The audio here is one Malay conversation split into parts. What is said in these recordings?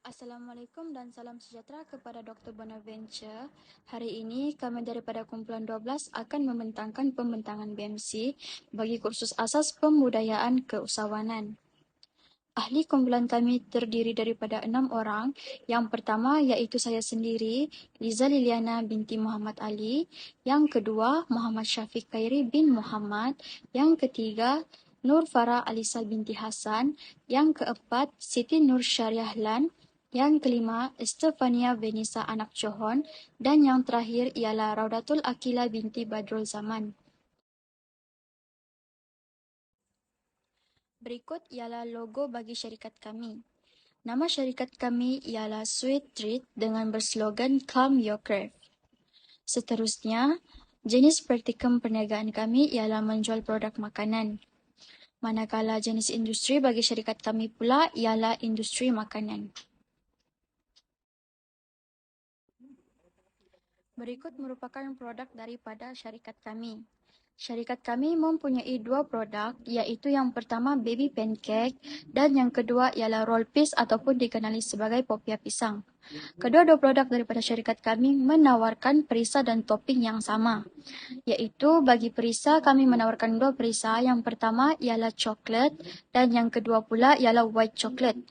Assalamualaikum dan salam sejahtera kepada Dr. Bonaventure. Hari ini kami daripada kumpulan 12 akan membentangkan pembentangan BMC bagi kursus asas pembudayaan keusahawanan. Ahli kumpulan kami terdiri daripada 6 orang. Yang pertama iaitu saya sendiri, Liza Liliana binti Muhammad Ali. Yang kedua, Muhammad Syafiq Khairi bin Muhammad. Yang ketiga, Nur Farah Alisa binti Hasan. Yang keempat, Siti Nur Syariahlan. Yang kelima, Estefania Venisa anak Johon. Dan yang terakhir ialah Raudatul Akila binti Badrul Zaman. Berikut ialah logo bagi syarikat kami. Nama syarikat kami ialah Sweet Treat dengan berslogan Calm Your Craft. Seterusnya, jenis praktikum perniagaan kami ialah menjual produk makanan. Manakala jenis industri bagi syarikat kami pula ialah industri makanan. Berikut merupakan produk daripada syarikat kami. Syarikat kami mempunyai 2 produk, iaitu yang pertama baby pancake dan yang kedua ialah roll piece ataupun dikenali sebagai popia pisang. Kedua-dua produk daripada syarikat kami menawarkan perisa dan topping yang sama, iaitu bagi perisa kami menawarkan 2 perisa. Yang pertama ialah coklat dan yang kedua pula ialah white chocolate.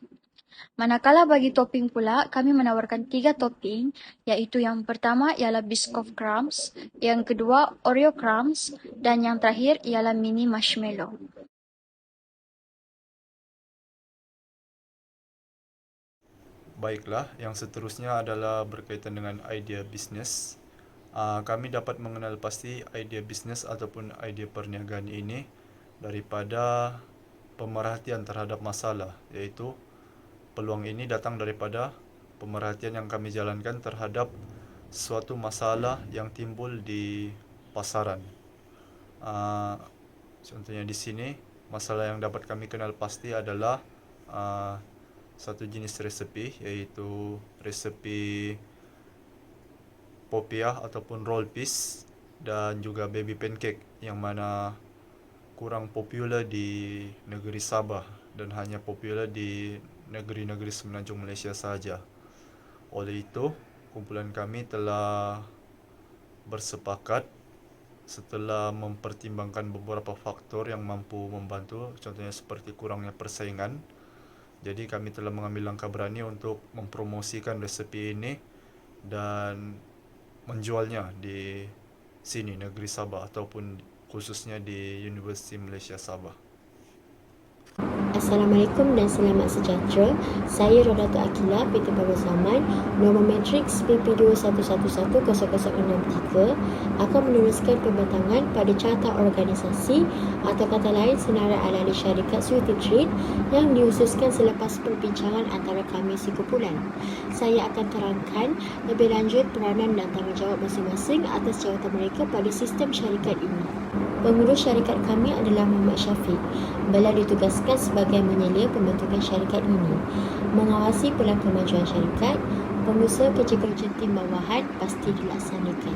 Manakala bagi topping pula, kami menawarkan 3 topping, iaitu yang pertama ialah Biscoff Crumbs, yang kedua Oreo Crumbs, dan yang terakhir ialah Mini Marshmallow. Baiklah, yang seterusnya adalah berkaitan dengan idea bisnes. Kami dapat mengenal pasti idea bisnes ataupun idea perniagaan ini daripada pemerhatian terhadap masalah, iaitu peluang ini datang daripada pemerhatian yang kami jalankan terhadap suatu masalah yang timbul di pasaran. Contohnya di sini, masalah yang dapat kami kenal pasti adalah satu jenis resepi, iaitu resepi popia ataupun roll piece dan juga baby pancake, yang mana kurang popular di negeri Sabah dan hanya popular di negeri-negeri semenanjung Malaysia sahaja. Oleh itu, kumpulan kami telah bersepakat setelah mempertimbangkan beberapa faktor yang mampu membantu, contohnya seperti kurangnya persaingan. Jadi kami telah mengambil langkah berani untuk mempromosikan resepi ini dan menjualnya di sini, negeri Sabah, ataupun khususnya di Universiti Malaysia Sabah. Assalamualaikum dan selamat sejahtera. Saya Raudatul Akila binti Badrul Zaman, nombor matriks PP21110063, akan meneruskan pembentangan pada carta organisasi atau kata lain senarai ala-ala syarikat Sweet Treat yang diususkan selepas perbincangan antara kami sekumpulan. Saya akan terangkan lebih lanjut peranan dan tanggungjawab masing-masing atas jawatan mereka pada sistem syarikat ini. Pengurus syarikat kami adalah Muhammad Syafiq. Beliau ditugaskan sebagai menyelia pembentukan syarikat ini, mengawasi pelan kemajuan syarikat. Pengusaha kerja-kerja tim bawahan pasti dilaksanakan.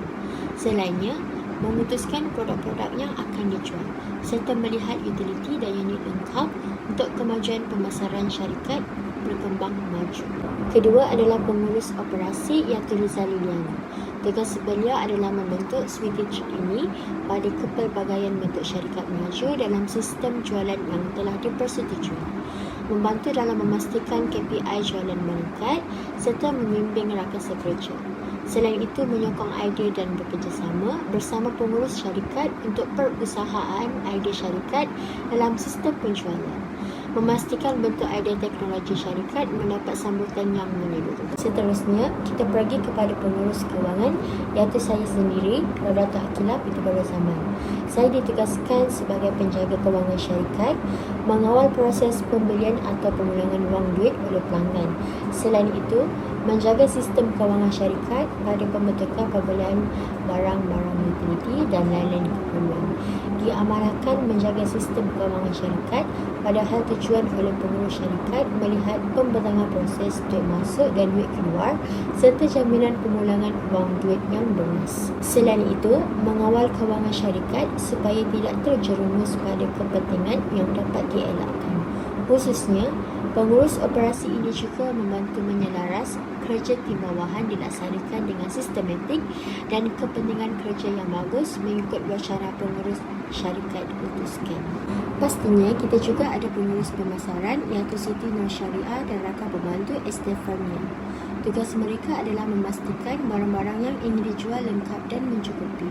Selainnya, memutuskan produk-produk yang akan dijual serta melihat utiliti dan unit lengkap untuk kemajuan pemasaran syarikat berkembang maju. Kedua adalah pengurus operasi iaitu Liza Liliana. Tugas beliau adalah membentuk Sweet Treat ini pada kepelbagaian bentuk syarikat maju dalam sistem jualan yang telah dipersetujui, membantu dalam memastikan KPI jualan meningkat serta membimbing rakan kerja. Selain itu, menyokong idea dan bekerjasama bersama pengurus syarikat untuk perusahaan idea syarikat dalam sistem penjualan, memastikan bentuk idea teknologi syarikat mendapat sambutan yang menyeluruh. Seterusnya, kita pergi kepada pengurus kewangan, iaitu saya sendiri, Raudatul Akila binti Badrul Zaman. Saya ditugaskan sebagai penjaga kewangan syarikat, mengawal proses pembelian atau pemulangan wang duit oleh pelanggan. Selain itu, menjaga sistem kewangan syarikat pada pembentukan pembelian barang-barang utiliti dan lain-lain keperluan. Diamanahkan menjaga sistem kewangan syarikat, padahal tujuan oleh pengurus syarikat melihat pembentangan proses duit masuk dan duit keluar serta jaminan pemulangan wang duit yang bernas. Selain itu, mengawal kewangan syarikat supaya tidak terjerumus pada kepentingan yang dapat dielakkan, khususnya Pengurus operasi ini juga membantu menyelaras kerja tim bawahan dilaksanakan dengan sistematik dan kepentingan kerja yang bagus mengikut wacana pengurus syarikat utuskan. Pastinya kita juga ada pengurus pemasaran iaitu Siti Nur Syariah dan rakan pembantu Estefanía. Tugas mereka adalah memastikan barang-barang yang ingin dijual lengkap dan mencukupi,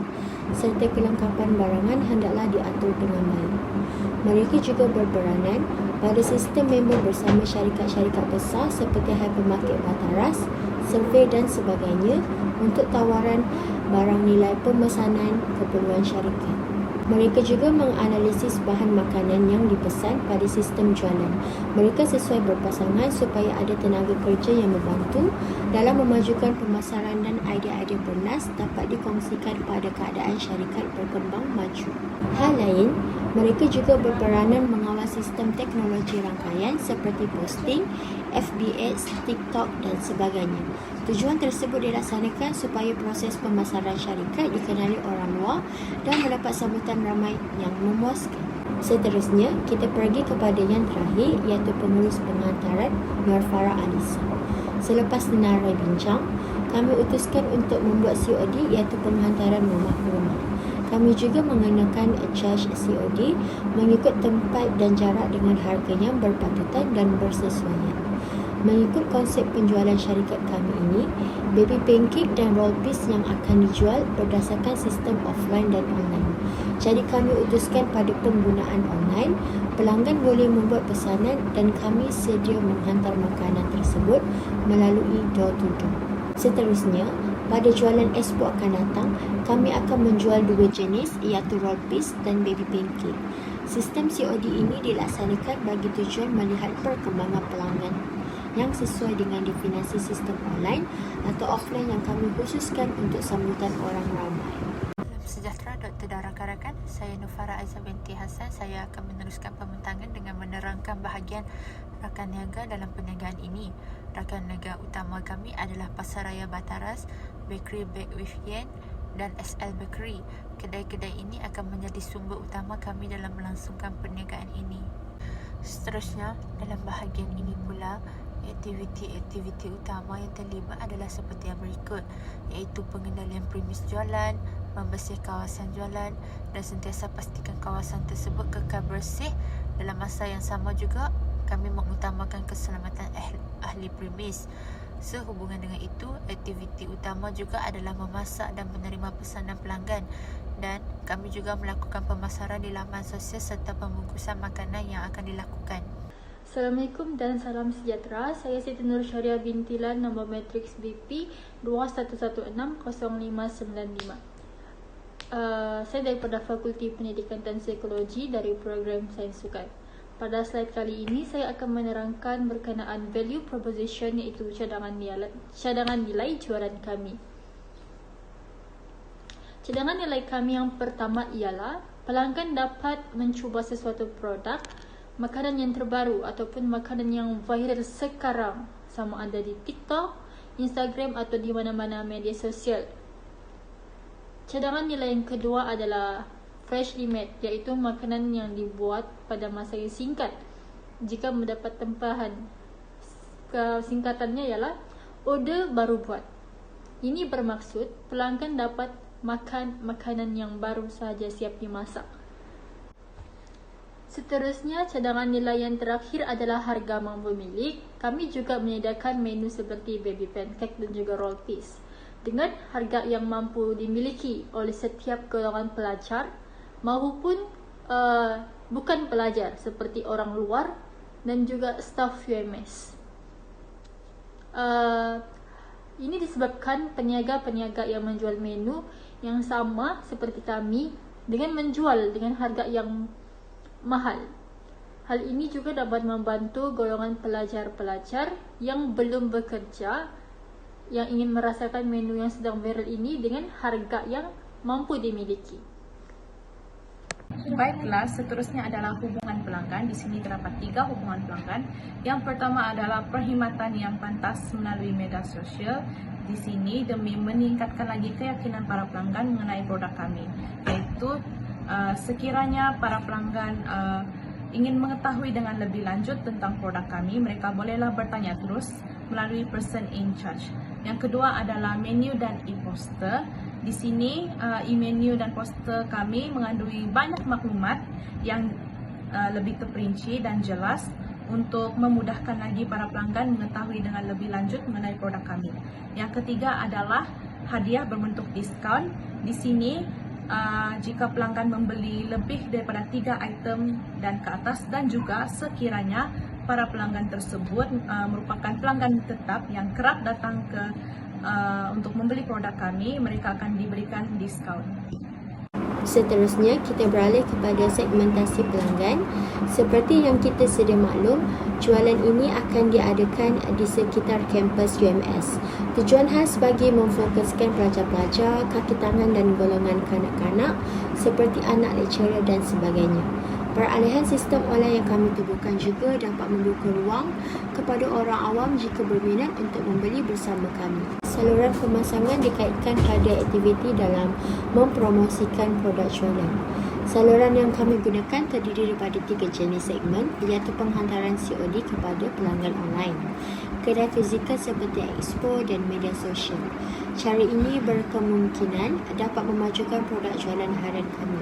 serta kelengkapan barangan hendaklah diatur dengan baik. Mereka juga berperanan pada sistem member bersama syarikat-syarikat besar seperti Hypermarket Bataras, survey dan sebagainya untuk tawaran barang nilai pemesanan keperluan syarikat. Mereka juga menganalisis bahan makanan yang dipesan pada sistem jualan. Mereka sesuai berpasangan supaya ada tenaga kerja yang membantu dalam memajukan pemasaran dan idea-idea bernas dapat dikongsikan pada keadaan syarikat berkembang maju. Hal lain, mereka juga berperanan mengawal sistem teknologi rangkaian seperti posting, FBX, TikTok dan sebagainya. Tujuan tersebut dilaksanakan supaya proses pemasaran syarikat dikenali orang luar dan mendapat sambutan ramai yang memuaskan. Seterusnya, kita pergi kepada yang terakhir iaitu pengurus pengantaran Nur Farah Anissa. Selepas senarai bincang, kami utuskan untuk membuat COD iaitu penghantaran rumah ke rumah. Kami juga mengenakan charge COD mengikut tempat dan jarak dengan harga yang berpatutan dan bersesuaian. Mengikut konsep penjualan syarikat kami ini, baby pancake dan roll piece yang akan dijual berdasarkan sistem offline dan online. Jadi kami utuskan pada penggunaan online, pelanggan boleh membuat pesanan dan kami sedia menghantar makanan tersebut melalui door to door. Seterusnya, pada jualan expo akan datang, kami akan menjual dua jenis iaitu roll piece dan baby pancake. Sistem COD ini dilaksanakan bagi tujuan melihat perkembangan pelanggan yang sesuai dengan definisi sistem online atau offline yang kami khususkan untuk sambutan orang ramai. Salam sejahtera Dr. dan rakan-rakan, saya Nufara Aiza binti Hassan. Saya akan meneruskan pembintangan dengan menerangkan bahagian rakan niaga dalam perniagaan ini. Rakan niaga utama kami adalah Pasaraya Bataras, Bakery Bake with Yen dan SL Bakery. Kedai-kedai ini akan menjadi sumber utama kami dalam melangsungkan perniagaan ini. Seterusnya, dalam bahagian ini pula, aktiviti-aktiviti utama yang terlibat adalah seperti yang berikut, iaitu pengendalian premis jualan, membersih kawasan jualan dan sentiasa pastikan kawasan tersebut kekal bersih. Dalam masa yang sama juga, kami mengutamakan keselamatan ahli premis. Sehubungan dengan itu, aktiviti utama juga adalah memasak dan menerima pesanan pelanggan, dan kami juga melakukan pemasaran di laman sosial serta pembungkusan makanan yang akan dilakukan. Assalamualaikum dan salam sejahtera. Saya Siti Nur Syariah binti Lan, nombor matriks BP 21160595. Saya daripada Fakulti Pendidikan dan Psikologi dari program Sains Sukan. Pada slide kali ini, saya akan menerangkan berkenaan value proposition iaitu cadangan nilai jualan kami. Cadangan nilai kami yang pertama ialah pelanggan dapat mencuba sesuatu produk, makanan yang terbaru ataupun makanan yang viral sekarang, sama ada di TikTok, Instagram atau di mana-mana media sosial. Cadangan nilai yang kedua adalah freshly made, iaitu makanan yang dibuat pada masa yang singkat. Jika mendapat tempahan, singkatannya ialah order baru buat. Ini bermaksud pelanggan dapat makan makanan yang baru sahaja siap dimasak. Seterusnya, cadangan nilai yang terakhir adalah harga mampu milik. Kami juga menyediakan menu seperti baby pancake dan juga roll piece dengan harga yang mampu dimiliki oleh setiap golongan pelajar maupun bukan pelajar seperti orang luar dan juga staf UMS. Ini disebabkan peniaga-peniaga yang menjual menu yang sama seperti kami dengan menjual dengan harga yang mahal. Hal ini juga dapat membantu golongan pelajar-pelajar yang belum bekerja yang ingin merasakan menu yang sedang viral ini dengan harga yang mampu dimiliki. Baiklah, seterusnya adalah hubungan pelanggan. Di sini terdapat 3 hubungan pelanggan. Yang pertama adalah perkhidmatan yang pantas melalui media sosial. Di sini demi meningkatkan lagi keyakinan para pelanggan mengenai produk kami, iaitu sekiranya para pelanggan ingin mengetahui dengan lebih lanjut tentang produk kami, mereka bolehlah bertanya terus melalui person in charge. Yang kedua adalah menu dan e-poster. Di sini e-menu dan poster kami mengandungi banyak maklumat yang lebih terperinci dan jelas untuk memudahkan lagi para pelanggan mengetahui dengan lebih lanjut mengenai produk kami. Yang ketiga adalah hadiah berbentuk diskaun. Di sini jika pelanggan membeli lebih daripada 3 item dan ke atas, dan juga sekiranya para pelanggan tersebut merupakan pelanggan tetap yang kerap datang untuk membeli produk kami, mereka akan diberikan diskaun. Seterusnya, kita beralih kepada segmentasi pelanggan. Seperti yang kita sedia maklum, jualan ini akan diadakan di sekitar kampus UMS. Tujuan khas bagi memfokuskan pelajar-pelajar, kaki tangan dan golongan kanak-kanak seperti anak lecturer dan sebagainya. Peralihan sistem online yang kami tubuhkan juga dapat membuka ruang kepada orang awam jika berminat untuk membeli bersama kami. Saluran pemasangan dikaitkan pada aktiviti dalam mempromosikan produk jualan. Saluran yang kami gunakan terdiri daripada 3 jenis segmen, iaitu penghantaran COD kepada pelanggan online, kedai fizikal seperti expo dan media sosial. Cara ini berkemungkinan dapat memajukan produk jualan harian kami.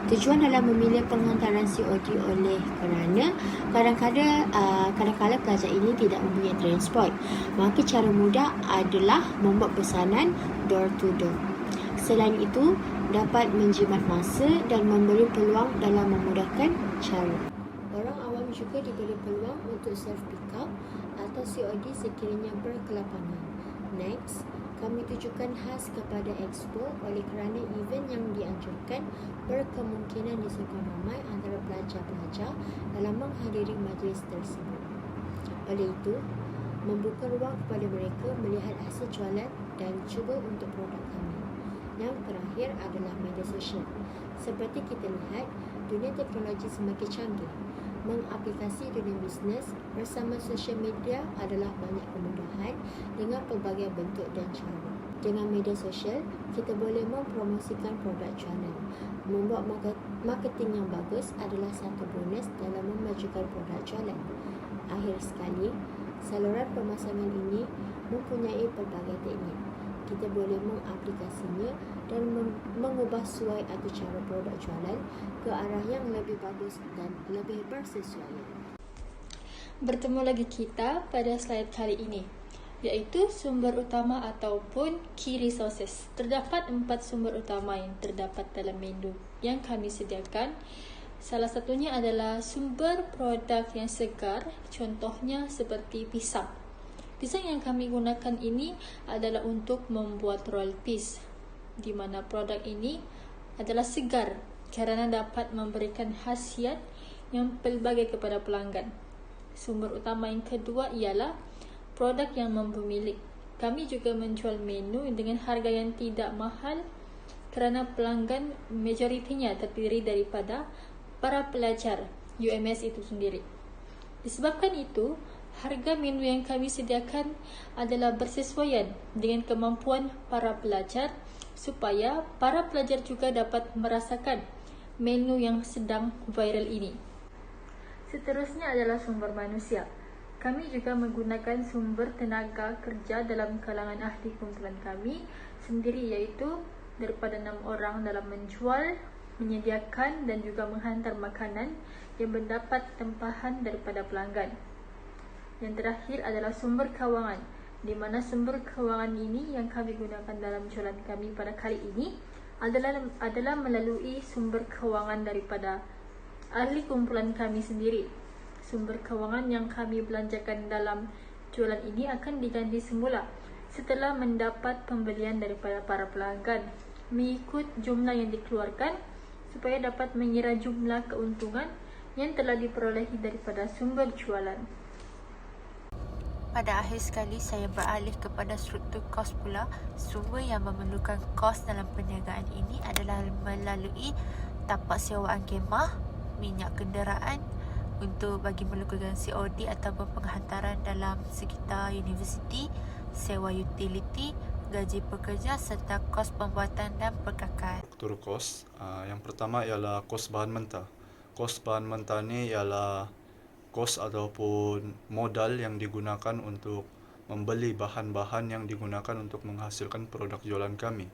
Tujuan dalam memilih penghantaran COD oleh kerana kadang-kadang pelajar ini tidak mempunyai transport. Maka cara mudah adalah membuat pesanan door to door. Selain itu, dapat menjimat masa dan memberi peluang dalam memudahkan cara. Orang awam juga diberi peluang untuk self pick up atau COD sekiranya berkelapangan. Next, kami tujukan khas kepada expo oleh kerana event yang dianjurkan berkemungkinan disokong ramai antara pelajar-pelajar dalam menghadiri majlis tersebut. Oleh itu, membuka ruang kepada mereka melihat hasil jualan dan cuba untuk produk kami. Yang terakhir adalah media sosial. Seperti kita lihat, dunia teknologi semakin canggih. Mengaplikasi dunia bisnes bersama sosial media adalah banyak kemudahan dengan pelbagai bentuk dan cara. Dengan media sosial, kita boleh mempromosikan produk jualan. Membuat marketing yang bagus adalah satu bonus dalam memajukan produk jualan. Akhir sekali, saluran pemasangan ini mempunyai pelbagai teknik. Kita boleh mengaplikasinya dan mengubah suai atau cara produk jualan ke arah yang lebih bagus dan lebih bersesuaian. Bertemu lagi kita pada slide kali ini, iaitu sumber utama ataupun key resources. Terdapat 4 sumber utama yang terdapat dalam menu yang kami sediakan. Salah satunya adalah sumber produk yang segar, contohnya seperti pisang. Pisang yang kami gunakan ini adalah untuk membuat roll piece, di mana produk ini adalah segar kerana dapat memberikan khasiat yang pelbagai kepada pelanggan. Sumber utama yang kedua ialah produk yang membumi. Kami juga menjual menu dengan harga yang tidak mahal kerana pelanggan majoritinya terdiri daripada para pelajar UMS itu sendiri. Disebabkan itu, harga menu yang kami sediakan adalah bersesuaian dengan kemampuan para pelajar supaya para pelajar juga dapat merasakan menu yang sedang viral ini. Seterusnya adalah sumber manusia. Kami juga menggunakan sumber tenaga kerja dalam kalangan ahli kumpulan kami sendiri, iaitu daripada 6 orang dalam menjual, menyediakan dan juga menghantar makanan yang mendapat tempahan daripada pelanggan. Yang terakhir adalah sumber kewangan, di mana sumber kewangan ini yang kami gunakan dalam jualan kami pada kali ini adalah melalui sumber kewangan daripada ahli kumpulan kami sendiri. Sumber kewangan yang kami belanjakan dalam jualan ini akan diganti semula setelah mendapat pembelian daripada para pelanggan mengikut jumlah yang dikeluarkan supaya dapat mengira jumlah keuntungan yang telah diperolehi daripada sumber jualan. Pada akhir sekali, saya beralih kepada struktur kos pula. Sumber yang memerlukan kos dalam perniagaan ini adalah melalui tapak sewaan kemah, minyak kenderaan untuk bagi melakukan COD ataupun penghantaran dalam sekitar universiti, sewa utility, gaji pekerja serta kos pembuatan dan perkakaan. Struktur kos, yang pertama ialah kos bahan mentah. kos bahan mentah ini ialah kos ataupun modal yang digunakan untuk membeli bahan-bahan yang digunakan untuk menghasilkan produk jualan kami.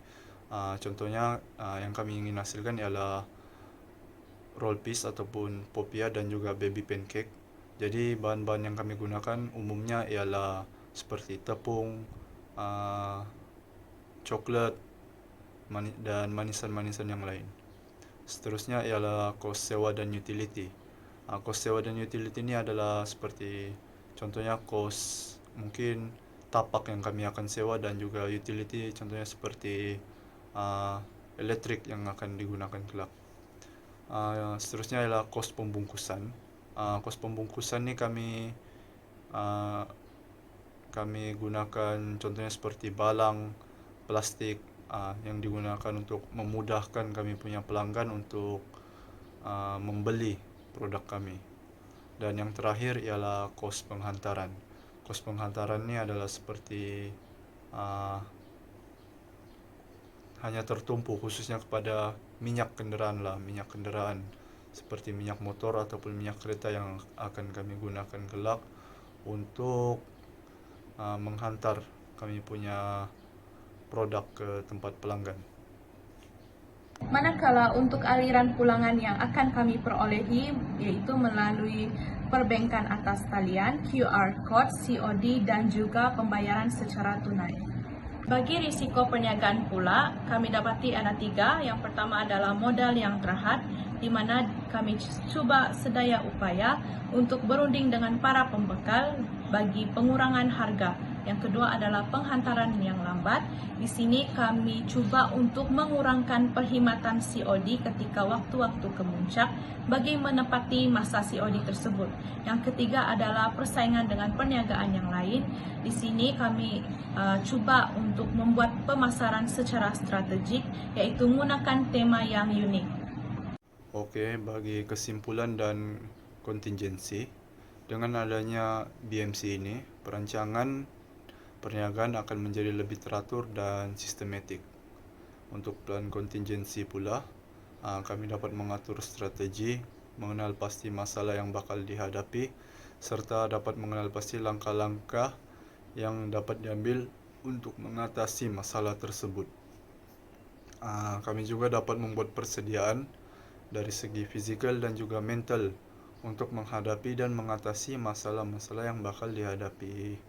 Contohnya yang kami ingin hasilkan ialah roll piece ataupun popia dan juga baby pancake. Jadi bahan-bahan yang kami gunakan umumnya ialah seperti tepung, coklat, dan manisan-manisan yang lain. Seterusnya ialah kos sewa dan utility. Kos sewa dan utility ini adalah seperti contohnya kos mungkin tapak yang kami akan sewa, dan juga utility contohnya seperti elektrik yang akan digunakan kelak. Seterusnya adalah kos pembungkusan. Kos pembungkusan ini kami gunakan contohnya seperti balang, plastik yang digunakan untuk memudahkan kami punya pelanggan untuk membeli produk kami. Dan yang terakhir ialah kos penghantaran. Kos penghantaran ini adalah seperti hanya tertumpu khususnya kepada minyak kendaraan seperti minyak motor ataupun minyak kereta yang akan kami gunakan kelak untuk menghantar kami punya produk ke tempat pelanggan. Manakala untuk aliran pulangan yang akan kami perolehi yaitu melalui perbankan atas talian, QR code, COD dan juga pembayaran secara tunai. Bagi risiko perniagaan pula, kami dapati ada 3. Yang pertama adalah modal yang terhad, di mana kami cuba sedaya upaya untuk berunding dengan para pembekal bagi pengurangan harga. Yang kedua adalah penghantaran yang lambat. Di sini kami cuba untuk mengurangkan perkhidmatan COD ketika waktu-waktu kemuncak bagi menepati masa COD tersebut. Yang ketiga adalah persaingan dengan perniagaan yang lain. Di sini kami cuba untuk membuat pemasaran secara strategik, yaitu menggunakan tema yang unik. Oke, bagi kesimpulan dan kontingensi, dengan adanya BMC ini, perancangan perniagaan akan menjadi lebih teratur dan sistematik. Untuk plan kontingensi pula, kami dapat mengatur strategi, mengenal pasti masalah yang bakal dihadapi, serta dapat mengenal pasti langkah-langkah yang dapat diambil untuk mengatasi masalah tersebut. Kami juga dapat membuat persediaan dari segi fizikal dan juga mental untuk menghadapi dan mengatasi masalah-masalah yang bakal dihadapi.